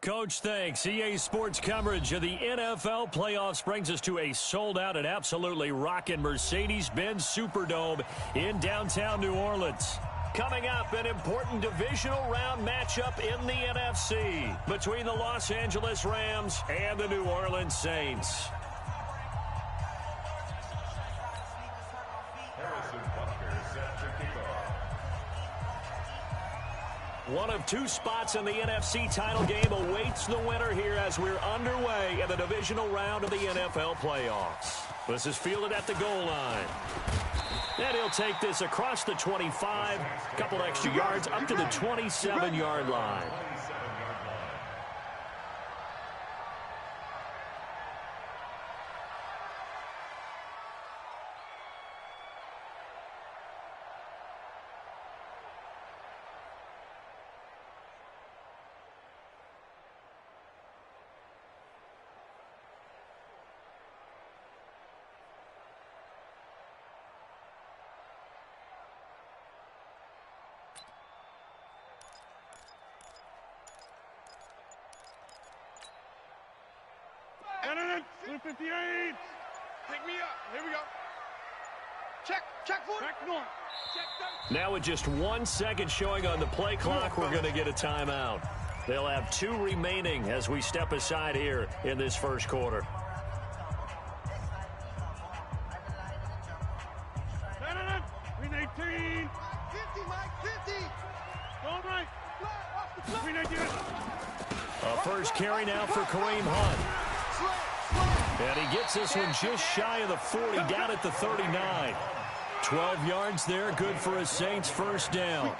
Coach, thanks. EA Sports coverage of the NFL playoffs brings us to a sold-out and absolutely rocking Mercedes-Benz Superdome in downtown New Orleans. Coming up, an important divisional round matchup in the NFC between the Los Angeles Rams and the New Orleans Saints. One of two spots in the NFC title game awaits the winner here as we're underway in the divisional round of the NFL playoffs. This is fielded at the goal line. And he'll take this across the 25, a couple extra yards up to the 27-yard line. Cannon, 258. Pick me up. Here we go. Check for it. Back north. Now with just 1 second showing on the play clock, we're going to get a timeout. They'll have 2 remaining as we step aside here in this first quarter. Cannon, 318. 50, Mike, 50. Going right. Green 18. A first carry now for Kareem Hunt. And he gets this one just shy of the 40, down at the 39. 12 yards there, good for a Saints first down.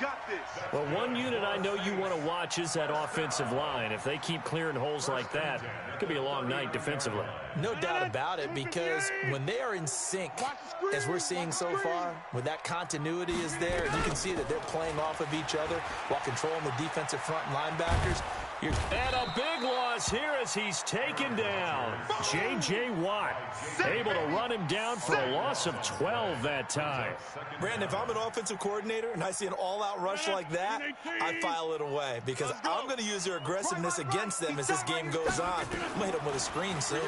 Well, one unit I know you want to watch is that offensive line. If they keep clearing holes like that, it could be a long night defensively. No doubt about it, because when they are in sync, as we're seeing so far, when that continuity is there, and you can see that they're playing off of each other while controlling the defensive front linebackers. And a big loss here as he's taken down. J.J. Watt able to run him down for a loss of 12 that time. Brandon, if I'm an offensive coordinator and I see an all-out rush like that, I file it away because I'm going to use their aggressiveness against them as this game goes on. I'm going to hit them with a screen soon.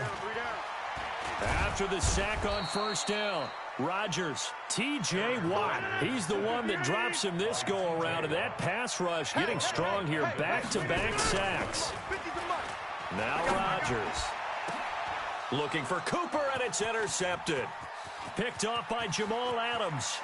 After the sack on first down, Rodgers, T.J. Watt, he's the one that drops him this go-around, and that pass rush getting strong here, back-to-back sacks. Now Rodgers looking for Cooper, and it's intercepted. Picked off by Jamal Adams.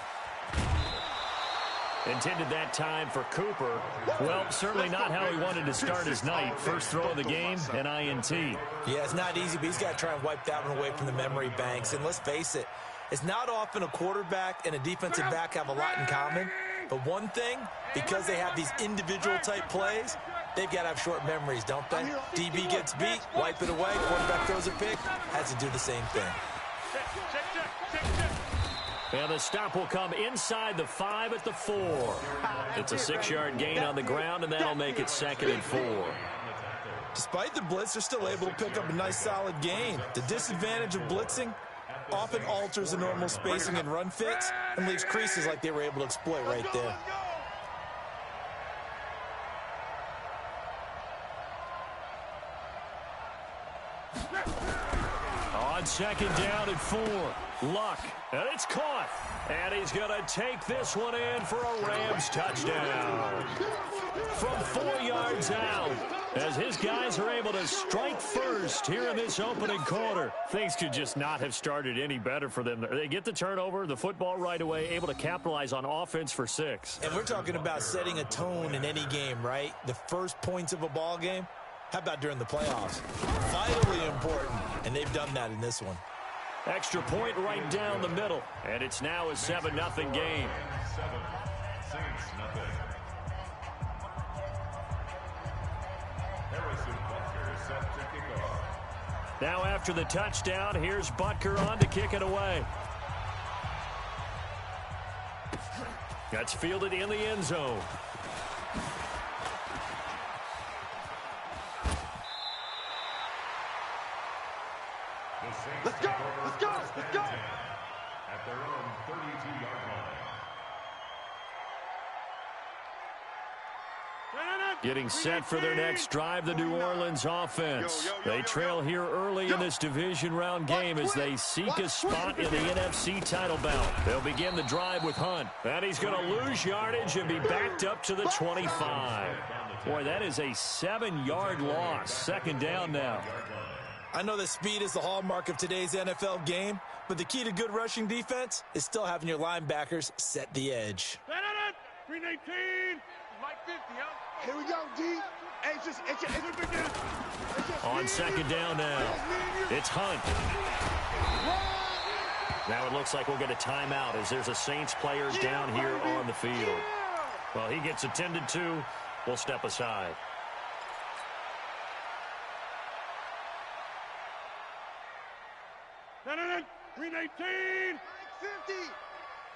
Intended that time for Cooper. Well, certainly not how he wanted to start his night. First throw of the game, an INT. Yeah, it's not easy, but he's got to try and wipe that one away from the memory banks. And let's face it, it's not often a quarterback and a defensive back have a lot in common. But one thing, because they have these individual type plays, they've got to have short memories, don't they? DB gets beat, wipe it away, quarterback throws a pick, has to do the same thing. And the stop will come inside the 5 at the 4. It's a 6-yard gain on the ground, and that'll make it 2nd and 4. Despite the blitz, they're still able to pick up a nice solid gain. The disadvantage of blitzing often alters the normal spacing and run fits and leaves creases like they were able to exploit right there. On second down and 4, Luck, and it's caught. And he's going to take this one in for a Rams touchdown. From 4 yards out, as his guys are able to strike first here in this opening quarter. Things could just not have started any better for them. They get the turnover, the football right away, able to capitalize on offense for 6. And we're talking about setting a tone in any game, right? The first points of a ball game. How about during the playoffs? Vitally important, and they've done that in this one. Extra point right down the middle, and it's now a 7-0 game. Now after the touchdown, here's Butker on to kick it away. That's fielded in the end zone. Let's go! Let's go! Let's go! At their own 32-yard line. Getting set for their next drive, the New Orleans offense. They trail here early in this division round game as they seek a spot in the NFC title bout. They'll begin the drive with Hunt. And he's going to lose yardage and be backed up to the 25. Boy, that is a 7-yard loss. Second down now. I know that speed is the hallmark of today's NFL game, but the key to good rushing defense is still having your linebackers set the edge. 319. Mike 50, huh? Here we go, D. On second down now, it's Hunt. Now it looks like we'll get a timeout as there's a Saints player down here on the field. Well, he gets attended to. We'll step aside. No, 319. 50.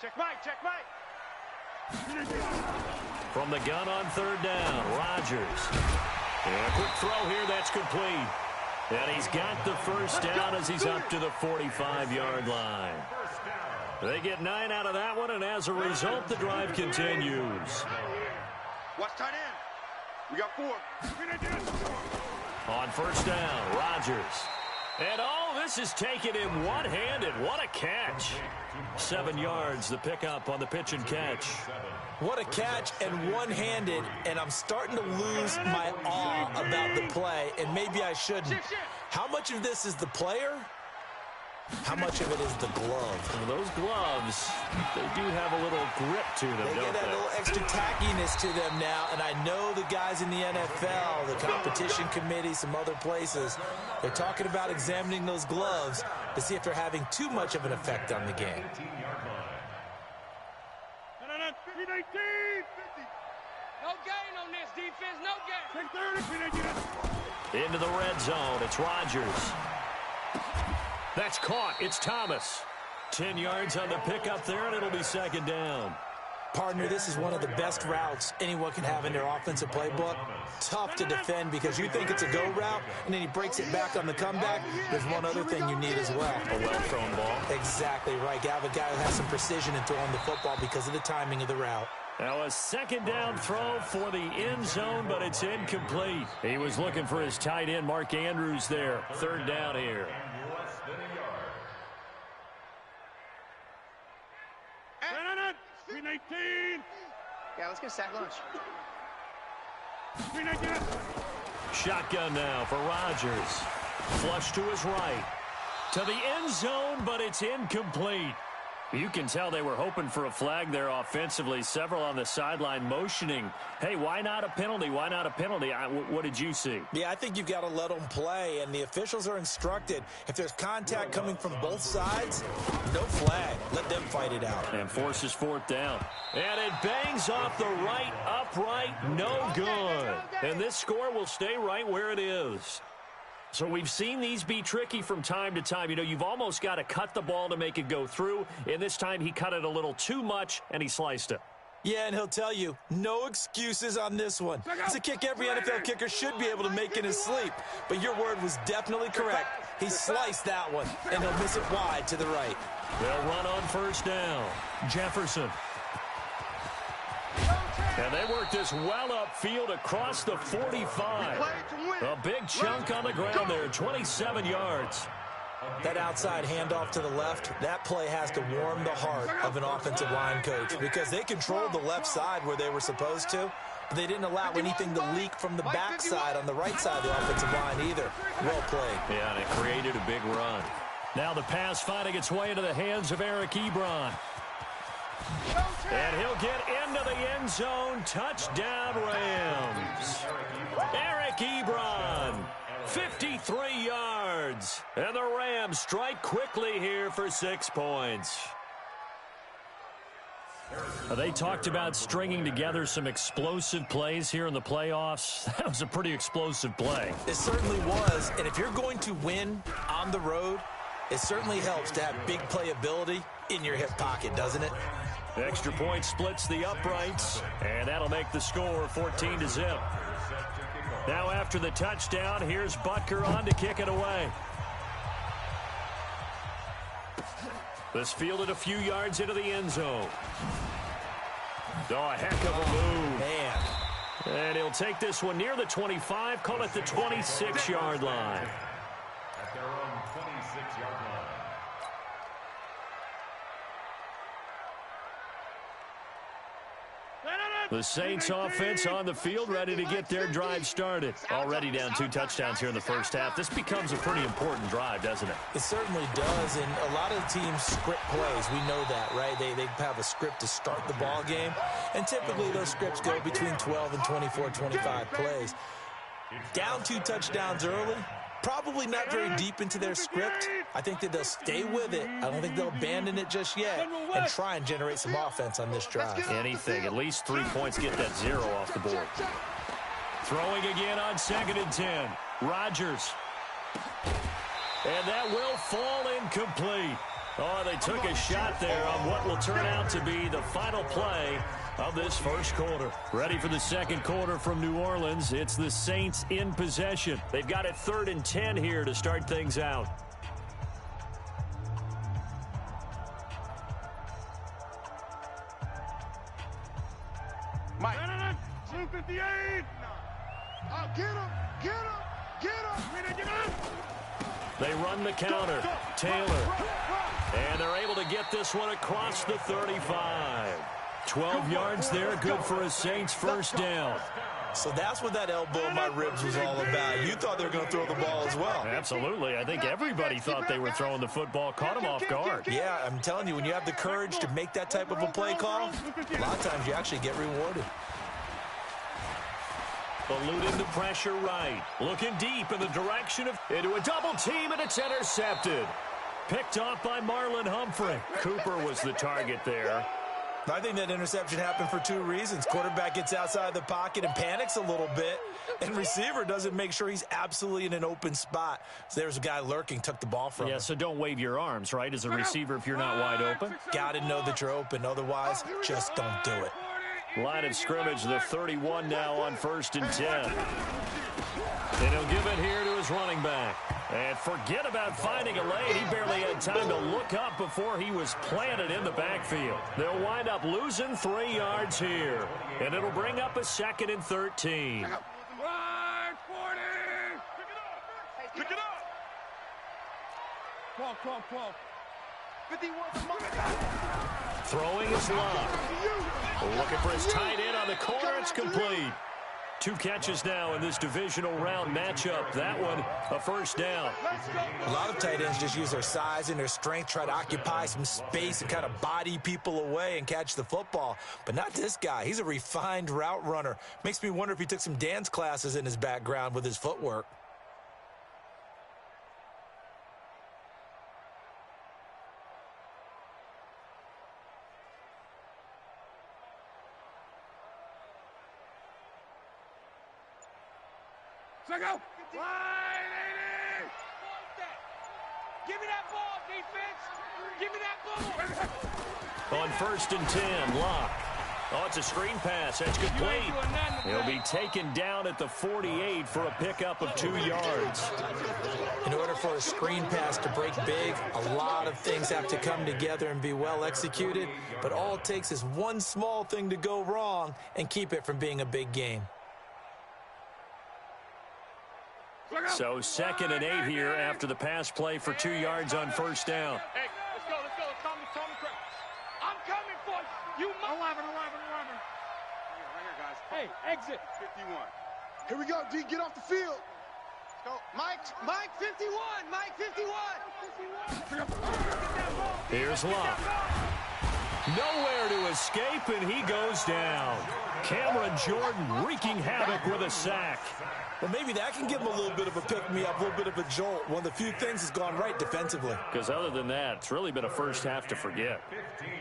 Check Mike. From the gun on third down, Rodgers. And a quick throw here, that's complete. And he's got the first down as he's up to the 45-yard line. They get 9 out of that one, and as a result, the drive continues. Watch tight end. We got 4. On first down, Rodgers. And this is taken in one-handed. What a catch. 7 yards, the pickup on the pitch and catch. What a catch and one-handed, and I'm starting to lose my awe about the play, and maybe I shouldn't. How much of this is the player? How much of it is the glove? Well, those gloves, they do have a little grip to them, They get that little extra tackiness to them now, and I know the guys in the NFL, the competition committee, some other places, they're talking about examining those gloves to see if they're having too much of an effect on the game. 319. No gain on this defense, no gain. Into the red zone, it's Rodgers. That's caught. It's Thomas. 10 yards on the pickup there, and it'll be second down. Partner, this is one of the best routes anyone can have in their offensive playbook. Tough to defend because you think it's a go route, and then he breaks it back on the comeback. There's one other thing you need as well. A well-thrown ball. Exactly right. You have a guy who has some precision in throwing the football because of the timing of the route. Now a second down throw for the end zone, but it's incomplete. He was looking for his tight end, Mark Andrews there. Third down here. 319. Yeah, let's get a sack lunch. 319. Shotgun now for Rodgers. Flush to his right. To the end zone, but it's incomplete. You can tell they were hoping for a flag there offensively. Several on the sideline motioning. Hey, why not a penalty? Why not a penalty? What did you see? Yeah, I think you've got to let them play, and the officials are instructed. If there's contact coming from both sides, no flag. Let them fight it out. And forces fourth down. And it bangs off the right upright. No good. And this score will stay right where it is. So we've seen these be tricky from time to time. You know, you've almost got to cut the ball to make it go through. And this time he cut it a little too much, and he sliced it. Yeah, and he'll tell you, no excuses on this one. It's a kick every NFL kicker should be able to make in his sleep. But your word was definitely correct. He sliced that one, and he'll miss it wide to the right. They'll run on first down. Jefferson. And they work this well upfield across the 45. A big chunk on the ground there, 27 yards. That outside handoff to the left, that play has to warm the heart of an offensive line coach because they controlled the left side where they were supposed to, but they didn't allow anything to leak from the backside on the right side of the offensive line either. Well played. Yeah, and it created a big run. Now the pass finding its way into the hands of Eric Ebron. And he'll get into the end zone. Touchdown, Rams. Eric Ebron, 53 yards. And the Rams strike quickly here for 6 points. They talked about stringing together some explosive plays here in the playoffs. That was a pretty explosive play. It certainly was. And if you're going to win on the road, it certainly helps to have big playability in your hip pocket, doesn't it? Extra point splits the uprights, and that'll make the score 14-0. Now after the touchdown, here's Butker on to kick it away. This fielded a few yards into the end zone. Oh, a heck of a move. Man, And he'll take this one near the 25, call it the 26-yard line. At their own 26-yard line. The Saints offense on the field, ready to get their drive started. Already down 2 touchdowns here in the first half. This becomes a pretty important drive, doesn't it? It certainly does, and a lot of teams script plays. We know that, right? They have a script to start the ball game, and typically those scripts go between 12 and 24, 25 plays. Down 2 touchdowns early, probably not very deep into their script. I think that they'll stay with it. I don't think they'll abandon it just yet and try and generate some offense on this drive. Anything, at least 3 points, get that 0 off the board. Throwing again on 2nd and 10. Rodgers. And that will fall incomplete. Oh, they took a shot there on what will turn out to be the final play of this first quarter. Ready for the second quarter from New Orleans. It's the Saints in possession. They've got it 3rd and 10 here to start things out. Mike. 258. Oh, get him. Get him. Get him. They run the counter. Taylor. And they're able to get this one across the 35. 12 yards there, good for a Saints first down. So that's what that elbow in my ribs was all about. You thought they were going to throw the ball as well. Absolutely. I think everybody thought they were throwing the football, caught them off guard. Yeah, I'm telling you, when you have the courage to make that type of a play call, a lot of times you actually get rewarded. Eluding the pressure right. Looking deep in the direction of into a double team, and it's intercepted. Picked off by Marlon Humphrey. Cooper was the target there. I think that interception happened for 2 reasons. Quarterback gets outside the pocket and panics a little bit, and receiver doesn't make sure he's absolutely in an open spot. So there's a guy lurking, took the ball from him. Yeah, so don't wave your arms, right, as a receiver if you're not wide open. Got to know that you're open. Otherwise, just don't do it. Line of scrimmage, the 31 now on 1st and 10. And he'll give it here to his running back. And forget about finding a lane. He barely had time to look up before he was planted in the backfield. They'll wind up losing 3 yards here. And it'll bring up a 2nd and 13. Right, 40. Pick it up. 12. 51. Throwing is Locke. Looking for his tight end on the corner. It's complete. 2 catches now in this divisional round matchup. That one, a first down. A lot of tight ends just use their size and their strength, try to occupy some space and kind of body people away and catch the football. But not this guy. He's a refined route runner. Makes me wonder if he took some dance classes in his background with his footwork. Go. Line 80. Give me that ball, defense. Give me that ball. On 1st and 10, Locke. Oh, it's a screen pass. That's complete. He'll be taken down at the 48 for a pickup of 2 yards. In order for a screen pass to break big, a lot of things have to come together and be well executed. But all it takes is one small thing to go wrong and keep it from being a big game. So 2nd and 8 here after the pass play for 2 yards on 1st down. Hey, let's go. I'm coming for you. 11. Right here, guys. Hey, exit. 51. Here we go, D. Get off the field. Let's go. Mike 51. Mike 51. Here's Locke. Nowhere to escape, and he goes down. Cameron Jordan wreaking havoc with a sack. Well, maybe that can give him a little bit of a pick-me-up, a little bit of a jolt. One of the few things that's gone right defensively. Because other than that, it's really been a first half to forget. 15.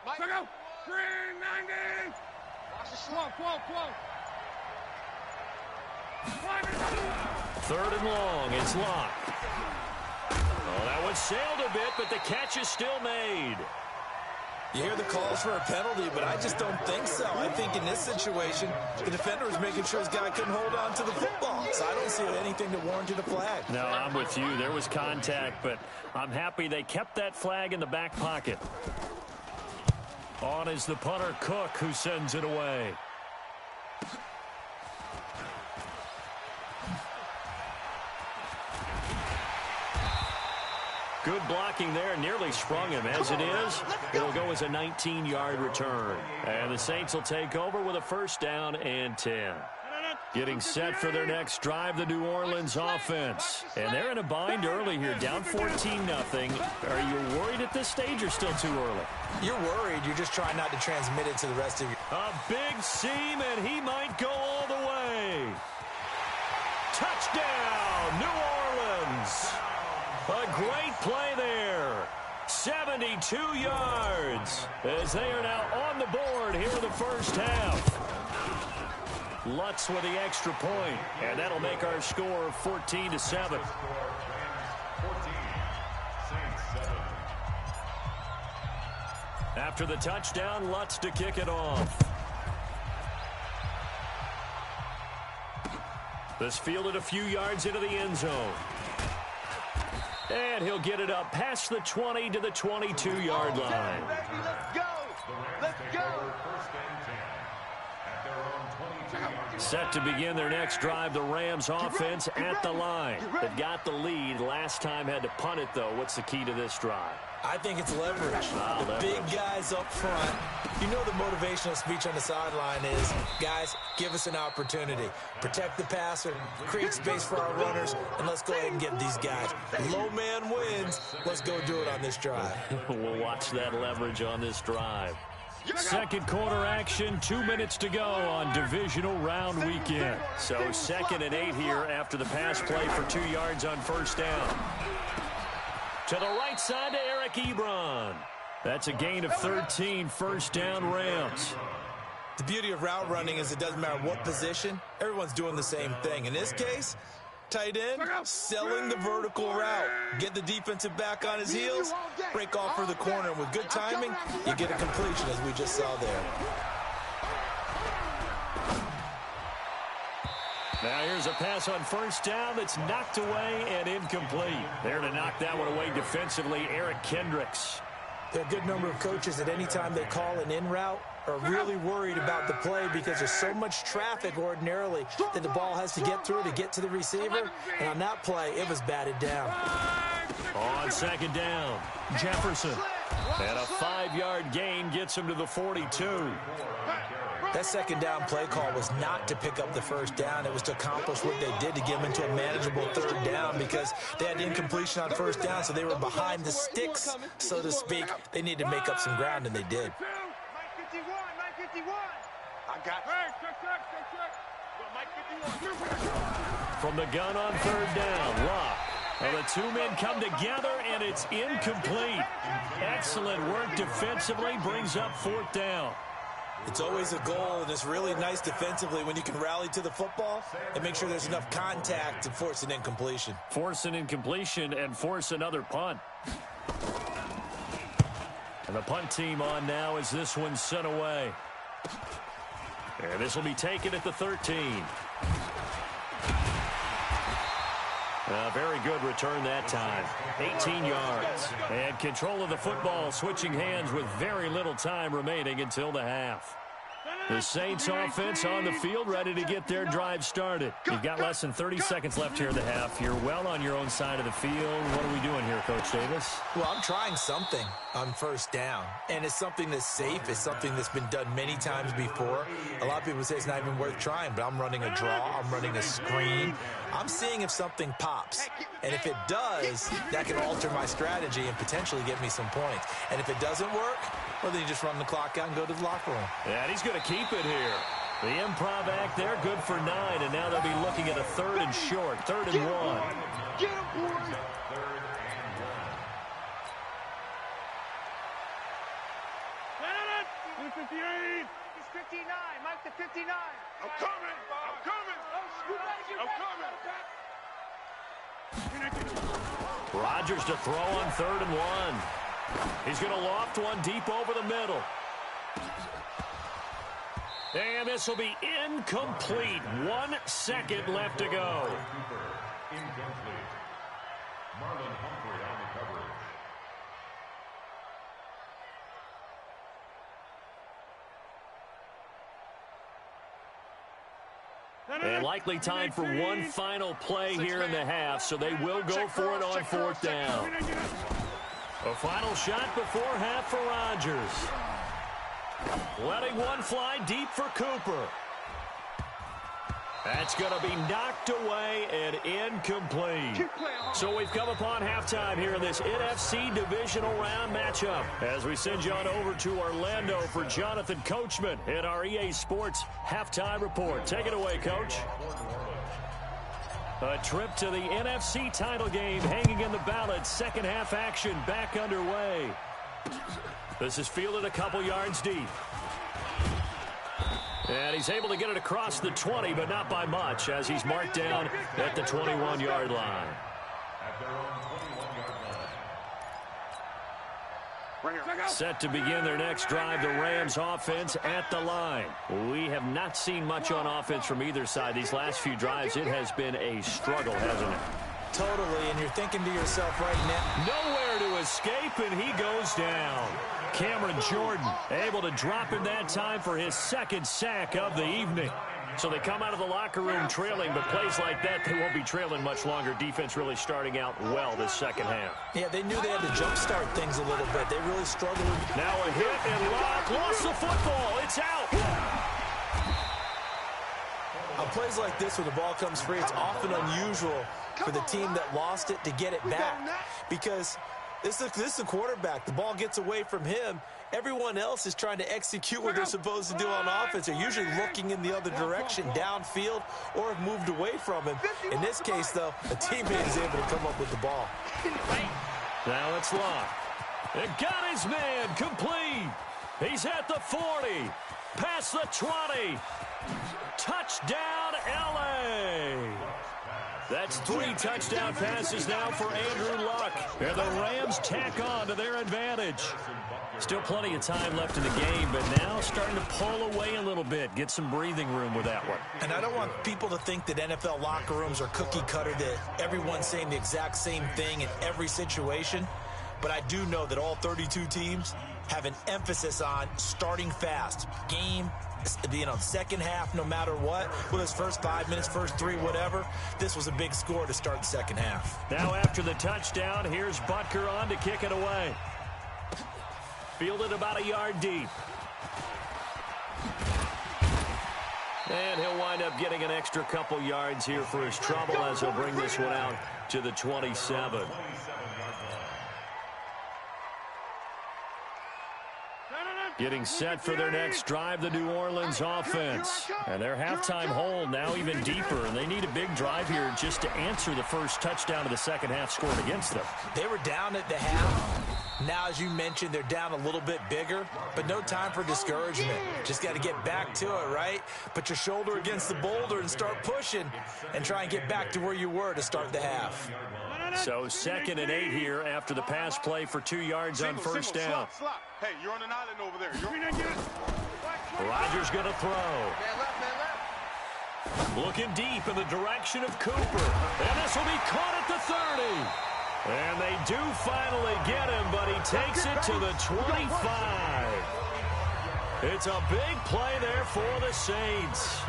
Mike, go. 390. Watch the slow. 3rd and long, it's Locke. Oh, that one sailed a bit, but the catch is still made. You hear the calls for a penalty, but I just don't think so. I think in this situation, the defender was making sure his guy couldn't hold on to the football. So I don't see anything that warranted a flag. No, I'm with you. There was contact, but I'm happy they kept that flag in the back pocket. On is the punter, Cook, who sends it away. Good blocking there, nearly sprung him. As it is, it'll go as a 19-yard return. And the Saints will take over with a first down and 10. Getting set for their next drive, the New Orleans offense. And they're in a bind early here, down 14-0. Are you worried at this stage or still too early? You're worried. You're just trying not to transmit it to the rest of your... A big seam, and he might go all the way. Touchdown, New Orleans. A great play there. 72 yards as they are now on the board here in the first half. Lutz with the extra point, and that'll make our score 14-7. After the touchdown, Lutz to kick it off. This fielded a few yards into the end zone. And he'll get it up past the 20 to the 22-yard line. Let's go! Let's go! Set to begin their next drive, the Rams offense at the line. They've got the lead. Last time had to punt it, though. What's the key to this drive? I think it's leverage. The leverage. Big guys up front. You know the motivational speech on the sideline is, guys, give us an opportunity. Protect the passer, create space for our runners, and let's go ahead and get these guys. Low man wins. Let's go do it on this drive. We'll watch that leverage on this drive. Second quarter action, 2 minutes to go on Divisional round weekend. So 2nd and 8 here after the pass play for 2 yards on first down. To the right side to Eric Ebron. That's a gain of 13, first down Rams. The beauty of route running is it doesn't matter what position, everyone's doing the same thing. In this case, tight end, selling the vertical route. Get the defensive back on his heels, break off for the corner. With good timing, you get a completion, as we just saw there. Now here's a pass on first down that's knocked away and incomplete. There to knock that one away defensively, Eric Kendricks. There are a good number of coaches that any time they call an in route are really worried about the play because there's so much traffic ordinarily that the ball has to get through to get to the receiver. And on that play, it was batted down. On second down, Jefferson. And a 5-yard gain gets him to the 42. That second down play call was not to pick up the first down. It was to accomplish what they did to get them into a manageable third down because they had incompletion on first down, so they were behind the sticks, so to speak. They needed to make up some ground, and they did. 951. I got you. From the gun on third down, Luck. Well, the two men come together, and it's incomplete. Excellent work defensively, brings up fourth down. It's always a goal, and it's really nice defensively when you can rally to the football and make sure there's enough contact to force an incompletion. Force an incompletion and force another punt. And the punt team on now as this one's sent away. And this will be taken at the 13. A very good return that time. 18 yards. And control of the football switching hands with very little time remaining until the half. The Saints offense on the field ready to get their drive started. You've got less than 30 seconds left here in the half. You're well on your own side of the field. What are we doing here, Coach Davis? Well, I'm trying something on first down, and it's something that's safe. It's something that's been done many times before. A lot of people say it's not even worth trying, but I'm running a draw. I'm running a screen. I'm seeing if something pops, and if it does, that can alter my strategy and potentially get me some points. And if it doesn't work, well, then you just run the clock out and go to the locker room. Yeah, and he's going to keep it here. The improv act there, good for 9, and now they'll be looking at a 3rd and short, 3rd and 1. Get him, boys. He's 59. Mike to 59. I'm coming. Rodgers to throw on 3rd and 1. He's going to loft one deep over the middle. And this will be incomplete. 1 second left to go. Incomplete. Marlon Humphrey on the coverage. And likely time for one final play here in the half, so they will go for it on fourth down. A final shot before half for Rodgers. Letting one fly deep for Cooper. That's going to be knocked away and incomplete. So we've come upon halftime here in this NFC Divisional Round matchup. As we send you on over to Orlando for Jonathan Coachman in our EA Sports Halftime Report. Take it away, Coach. A trip to the NFC title game hanging in the balance. Second half action back underway. This is fielded a couple yards deep. And he's able to get it across the 20, but not by much, as he's marked down at the 21-yard line. Set to begin their next drive, the Rams offense at the line. We have not seen much on offense from either side. These last few drives, it has been a struggle, hasn't it? Totally, and you're thinking to yourself right now, nowhere to escape, and he goes down. Cameron Jordan able to drop in that time for his second sack of the evening. So they come out of the locker room trailing, but plays like that, they won't be trailing much longer. Defense really starting out well this second half. Yeah, they knew they had to jumpstart things a little bit. They really struggled. Now a hit and Locke lost the football. It's out. On plays like this, when the ball comes free, it's often unusual for the team that lost it to get it back. Because this is a quarterback. The ball gets away from him. Everyone else is trying to execute what they're supposed to do on offense. They're usually looking in the other direction, downfield, or have moved away from him. In this case, though, a teammate is able to come up with the ball. Now it's Locke. It got his man complete. He's at the 40. Past the 20. Touchdown, L.A. That's 3 touchdown passes now for Andrew Luck. And the Rams tack on to their advantage. Still plenty of time left in the game, but now starting to pull away a little bit. Get some breathing room with that one. And I don't want people to think that NFL locker rooms are cookie cutter, that everyone's saying the exact same thing in every situation. But I do know that all 32 teams have an emphasis on starting fast. Game, second half, no matter what. Whether it's first 5 minutes, first 3, whatever. This was a big score to start the second half. Now after the touchdown, here's Butker on to kick it away. Fielded about a yard deep. And he'll wind up getting an extra couple yards here for his trouble as he'll bring this one out to the 27. Getting set for their next drive, the New Orleans offense. And their halftime hole now even deeper, and they need a big drive here just to answer the first touchdown of the second half scored against them. They were down at the half. Now, as you mentioned, they're down a little bit bigger, but no time for discouragement. Just got to get back to it, right? Put your shoulder against the boulder and start pushing and try and get back to where you were to start the half. So 2nd and 8 here after the pass play for 2 yards on first down. Hey, you're on an island over there. Rodgers going to throw. Looking deep in the direction of Cooper. And this will be caught at the 30. And they do finally get him, but he takes it to the 25. It's a big play there for the Saints.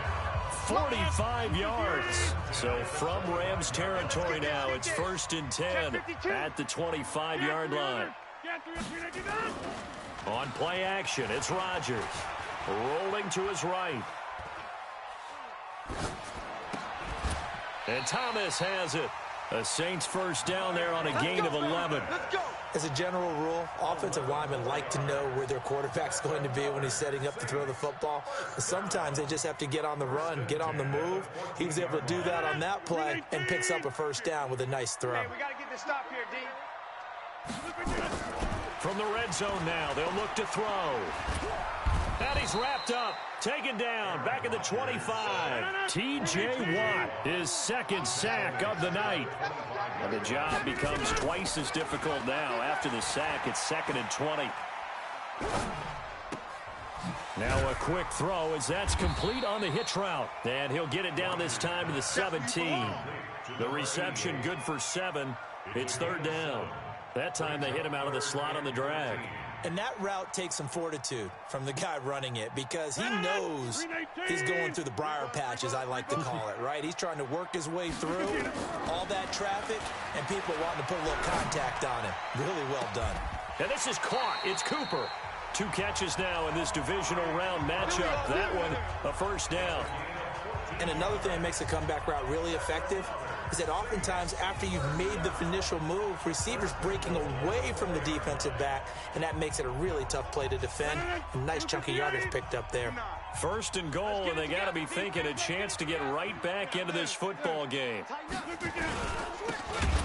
45 yards. So from Rams territory now, it's 1st and 10 at the 25-yard line. On play action, it's Rodgers. Rolling to his right. And Thomas has it. The Saints first down there on a gain of 11. As a general rule, offensive linemen like to know where their quarterback's going to be when he's setting up to throw the football. But sometimes they just have to get on the run, get on the move. He was able to do that on that play and picks up a first down with a nice throw. Hey, we got to get this stop here, D. From the red zone now, they'll look to throw. And he's wrapped up, taken down, back at the 25. T.J. Watt, his second sack of the night. And the job becomes twice as difficult now. After the sack, it's 2nd and 20. Now a quick throw as that's complete on the hitch route. And he'll get it down this time to the 17. The reception good for 7. It's 3rd down. That time they hit him out of the slot on the drag. And that route takes some fortitude from the guy running it because he knows he's going through the briar patch, as I like to call it, right? He's trying to work his way through all that traffic and people wanting to put a little contact on him. Really well done. And this is caught. It's Cooper. 2 catches now in this divisional round matchup. That one, a first down. And another thing that makes a comeback route really effective is that oftentimes after you've made the initial move, receivers breaking away from the defensive back, and that makes it a really tough play to defend. A nice chunk of yardage picked up there. First and goal, and they got to be thinking a chance to get right back into this football game.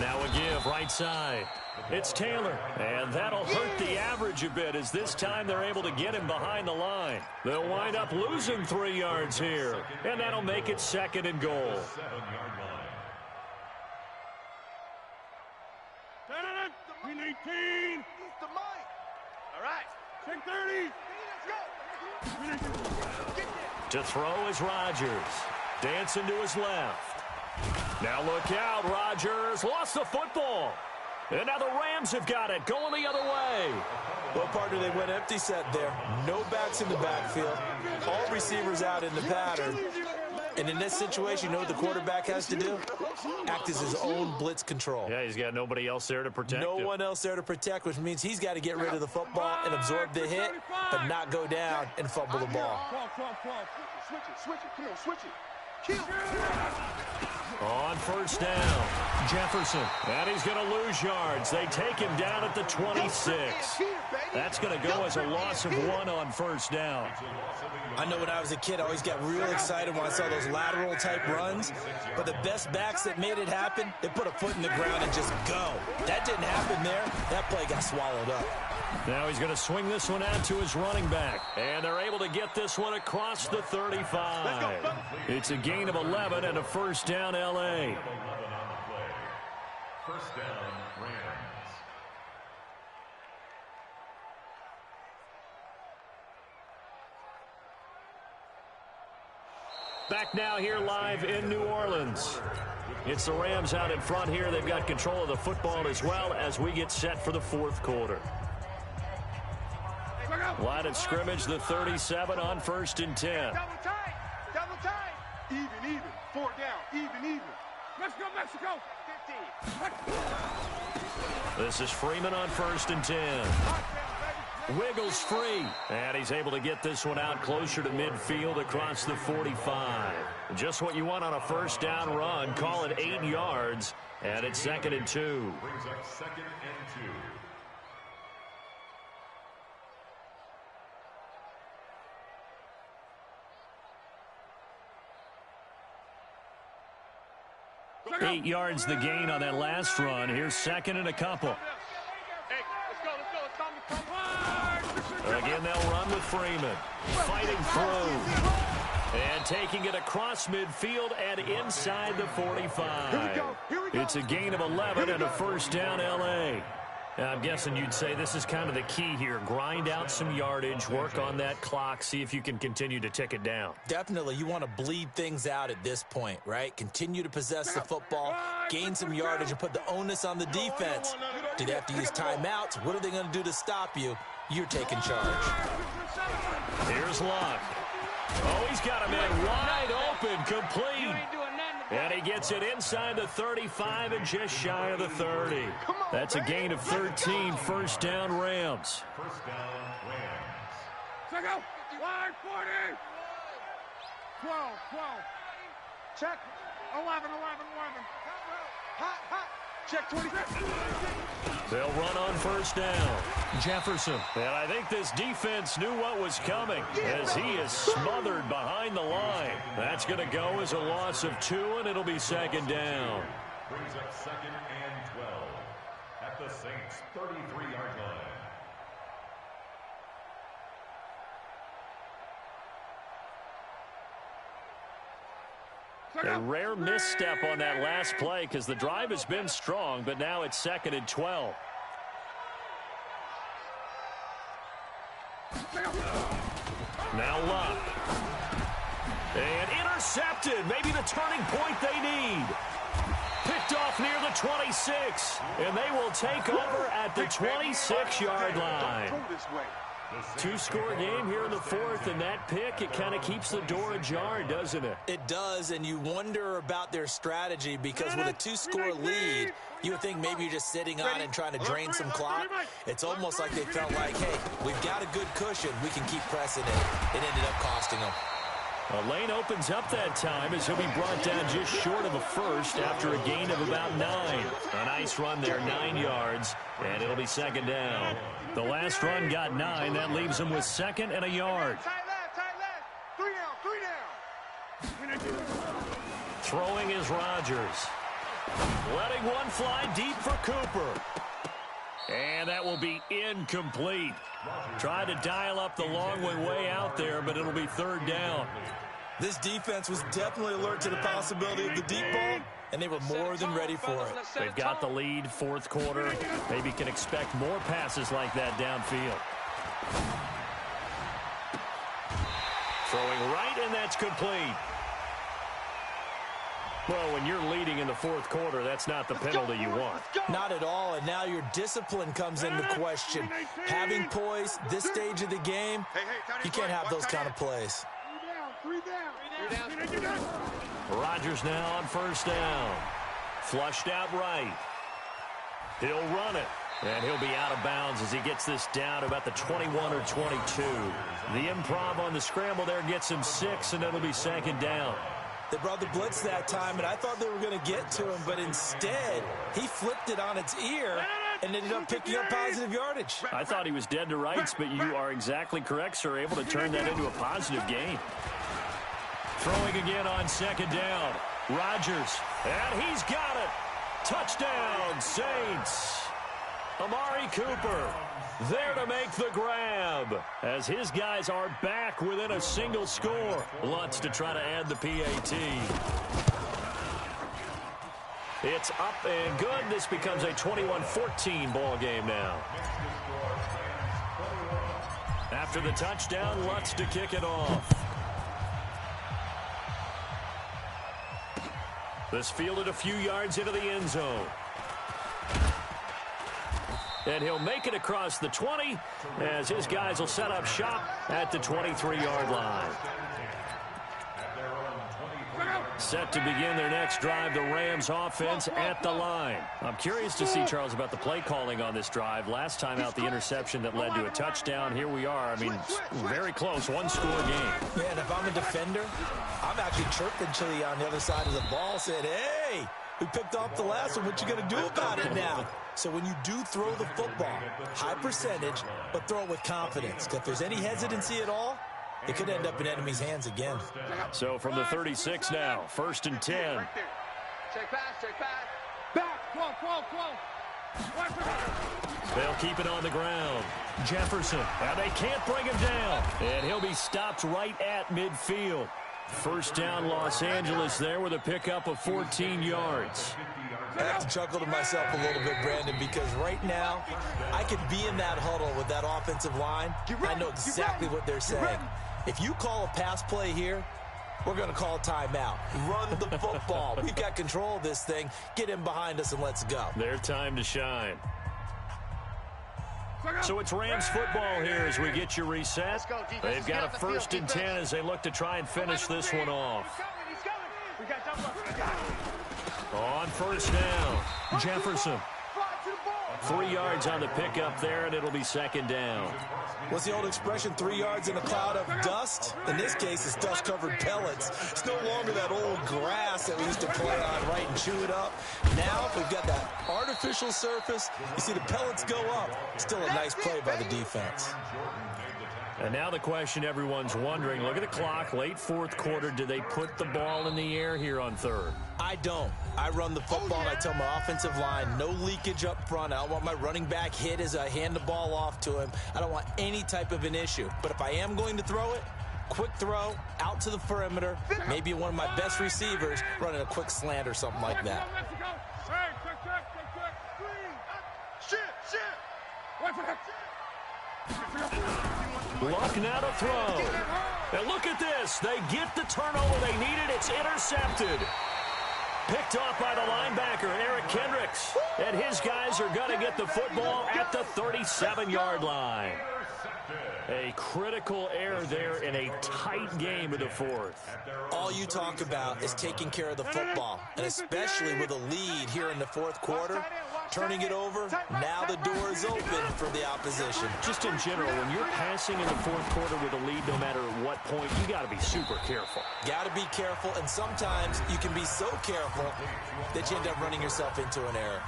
Now a give, right side. It's Taylor, and that'll hurt the average a bit as this time they're able to get him behind the line. They'll wind up losing 3 yards here, and that'll make it second and goal. 7-yard line. 18. He's the mic. All right. 6:30. Let's go. To throw is Rodgers. Dancing to his left. Now look out, Rodgers. Lost the football. And now the Rams have got it, going the other way. Well, partner, they went empty set there. No backs in the backfield. All receivers out in the pattern. And in this situation, you know what the quarterback has to do? Act as his own blitz control. Yeah, he's got nobody else there to protect him. No one else there to protect, which means he's got to get rid of the football and absorb the hit, but not go down and fumble the ball. Switch it. Come on, switch it. Kill. On first down, Jefferson. And he's going to lose yards. They take him down at the 26. That's going to go as a loss of 1 on first down. I know when I was a kid, I always got real excited when I saw those lateral-type runs. But the best backs that made it happen, they put a foot in the ground and just go. That didn't happen there. That play got swallowed up. Now he's going to swing this one out to his running back. And they're able to get this one across the 35. It's a gain of 11 and a first down, L.A. 11 on the play. First down, Rams. Back now here live in New Orleans. It's the Rams out in front here. They've got control of the football as well as we get set for the fourth quarter. Line of scrimmage, the 37 on first and 10. Double tight. Even. 4 down. Even. Let's go, Mexico. 50. This is Freeman on first and 10. Wiggles free. And he's able to get this one out closer to midfield across the 45. Just what you want on a first down run. Call it 8 yards. And it's second and 2. Brings up second and 2. Eight yards the gain on that last run. Here's second and a couple. Hey, let's go. Again, they'll run with Freeman. Fighting through. And taking it across midfield and inside the 45. It's a gain of 11 and a first down, L.A. I'm guessing you'd say this is kind of the key here. Grind out some yardage, work on that clock, see if you can continue to tick it down. Definitely, you want to bleed things out at this point, right? Continue to possess the football, gain some yardage, and put the onus on the defense. Do they have to use timeouts? What are they going to do to stop you? You're taking charge. Here's Luck. Oh, he's got a man wide open, complete. And he gets it inside the 35 and just shy of the 30. That's a gain of 13, first down Rams. First down, Rams. Check out. Line 40. 12. Check. 11. Hot. Check 26. They'll run on first down. Jefferson. And I think this defense knew what was coming as he is smothered behind the line. That's going to go as a loss of 2, and it'll be second down. Brings up second and 12 at the Saints' 33-yard line. A rare misstep on that last play because the drive has been strong, but now it's second and 12. Now Luck. And intercepted. Maybe the turning point they need. Picked off near the 26, and they will take over at the 26-yard line. Two-score game here in the fourth, and that pick, it kind of keeps the door ajar, doesn't it? It does, and you wonder about their strategy because with a two-score lead, you would think maybe you're just sitting on and trying to drain some clock. It's almost like they felt like, hey, we've got a good cushion. We can keep pressing it. It ended up costing them. A lane opens up that time as he'll be brought down just short of a first after a gain of about 9. A nice run there, 9 yards, and it'll be second down. The last run got 9. That leaves him with second and a yard. Tight left. 3 down. Throwing is Rodgers. Letting one fly deep for Cooper. And that will be incomplete. Tried to dial up the long way out there, but it'll be third down. This defense was definitely alert to the possibility of the deep ball, and they were more than ready for it. They've got the lead, fourth quarter. Maybe can expect more passes like that downfield. Throwing right, and that's complete. Well, when you're leading in the fourth quarter, that's not the penalty you want. Not at all, and now your discipline comes into question. Having poise this stage of the game, you can't have those kind of plays. 3 down. Rodgers now on first down. Flushed out right. He'll run it, and he'll be out of bounds as he gets this down about the 21 or 22. The improv on the scramble there gets him 6, and it'll be second down. They brought the blitz that time, and I thought they were going to get to him, but instead, he flipped it on its ear and ended up picking up positive yardage. I thought he was dead to rights, but you are exactly correct, sir, able to turn that into a positive gain. Throwing again on second down. Rodgers, and he's got it. Touchdown, Saints. Amari Cooper there to make the grab as his guys are back within a single score. Lutz to try to add the PAT. It's up and good. This becomes a 21-14 ball game now. After the touchdown, Lutz to kick it off. This fielded a few yards into the end zone. And he'll make it across the 20 as his guys will set up shop at the 23-yard line. Set to begin their next drive, the Rams offense at the line. I'm curious to see, Charles, about the play calling on this drive. Last time out, the interception that led to a touchdown. Here we are. I mean, very close, one-score game. Yeah, and if I'm a defender, I'm actually chirping Chili on the other side of the ball, saying, hey, we picked off the last one. What you going to do about it now? So when you do throw the football, high percentage, but throw it with confidence. If there's any hesitancy at all, it could end up in enemy's hands again. So from the 36 now, 1st and 10. Check pass. Back. 12. They'll keep it on the ground. Jefferson, and they can't bring him down. And he'll be stopped right at midfield. First down, Los Angeles there with a pickup of 14 yards. I have to chuckle to myself a little bit, Brandon, because right now I could be in that huddle with that offensive line. I know exactly what they're saying. If you call a pass play here, we're going to call a timeout. Run the football. We've got control of this thing. Get in behind us and let's go. Their time to shine. So it's Rams football here as we get you reset. They've got a 1st and 10 as they look to try and finish this one off. On first down, Jefferson. 3 yards on the pickup there, and it'll be second down. What's the old expression, 3 yards in a cloud of dust? In this case, it's dust-covered pellets. It's no longer that old grass that we used to play on, right, and chew it up. Now we've got that artificial surface. You see the pellets go up. Still a nice play by the defense. And now the question everyone's wondering, look at the clock, late fourth quarter, do they put the ball in the air here on third? I don't. I run the football, and I tell my offensive line, no leakage up front. I don't want my running back hit as I hand the ball off to him. I don't want any type of an issue. But if I am going to throw it, quick throw, out to the perimeter, maybe one of my best receivers running a quick slant or something like that. Luck now to throw. And look at this. They get the turnover they needed. It's intercepted. Picked off by the linebacker, Eric Kendricks. And his guys are going to get the football at the 37-yard line. A critical error there in a tight game in the fourth. All you talk about is taking care of the football, and especially with a lead here in the fourth quarter, turning it over, now the door is open for the opposition. Just in general, when you're passing in the fourth quarter with a lead, no matter at what point, you got to be super careful. Got to be careful, and sometimes you can be so careful that you end up running yourself into an error.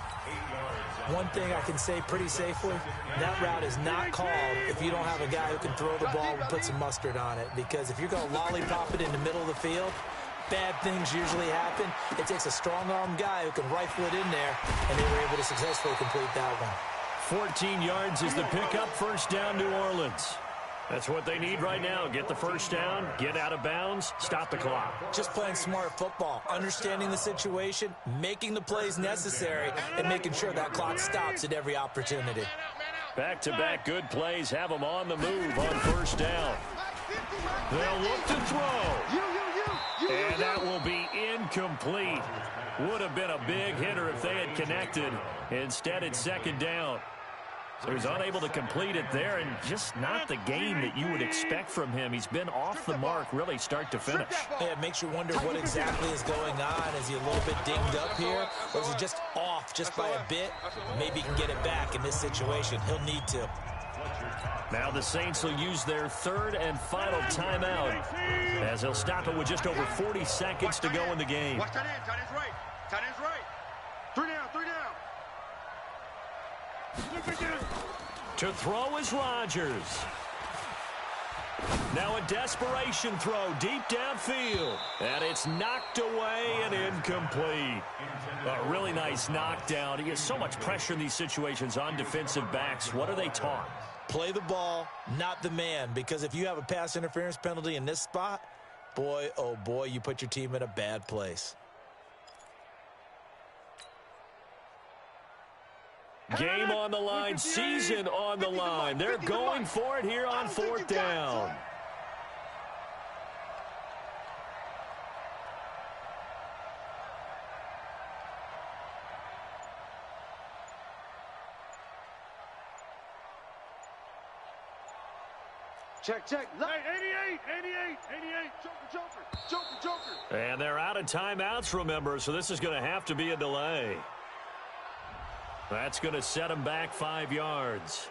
One thing I can say pretty safely, that route is not called if you don't have a guy who can throw the ball and put some mustard on it. Because if you're going to lollipop it in the middle of the field, bad things usually happen. It takes a strong-arm guy who can rifle it in there, and they were able to successfully complete that one. 14 yards is the pickup, first down, New Orleans. That's what they need right now. Get the first down, get out of bounds, stop the clock. Just playing smart football, understanding the situation, making the plays necessary, and making sure that clock stops at every opportunity. Back-to-back good plays have them on the move on first down. They'll look to throw. And that will be incomplete. Would have been a big hitter if they had connected. Instead, it's second down. So he's unable to complete it there, and just not the game that you would expect from him. He's been off the mark, really, start to finish. Yeah, it makes you wonder what exactly is going on. Is he a little bit dinged up here, or is he just off just by a bit? Maybe he can get it back in this situation. He'll need to. Now the Saints will use their third and final timeout, as they'll stop it with just over 40 seconds to go in the game. Watch tight end. Tight end's right. Tight end's right. 3 down, 3 down. To throw is Rodgers. Now a desperation throw deep downfield. And it's knocked away and incomplete. A really nice knockdown. He gets so much pressure in these situations on defensive backs. What are they taught? Play the ball, not the man. Because if you have a pass interference penalty in this spot, boy, oh boy, you put your team in a bad place. Game on the line, season on the line. They're going for it here on fourth down. Check. Hey, 88. Joker. And they're out of timeouts, remember, so this is going to have to be a delay. That's going to set them back 5 yards.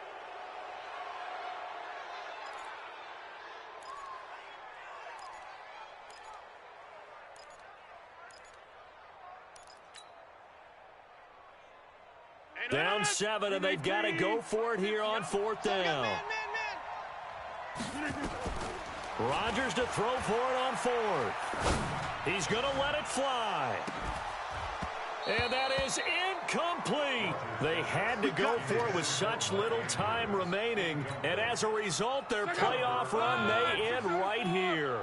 Down 7, and they've got to go for it here on fourth down. Rodgers to throw for it on fourth. He's going to let it fly. And that is incomplete. They had to go for it with such little time remaining. And as a result, their playoff run may end right here.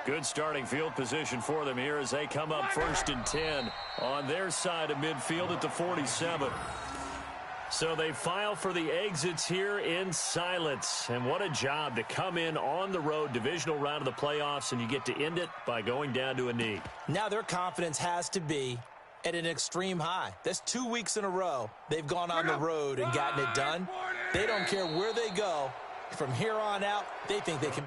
Good starting field position for them here as they come up 1st and 10 on their side of midfield at the 47. So they file for the exits here in silence. And what a job to come in on the road, divisional round of the playoffs, and you get to end it by going down to a knee. Now their confidence has to be at an extreme high. That's 2 weeks in a row they've gone on the road and gotten it done. They don't care where they go. From here on out, they think they can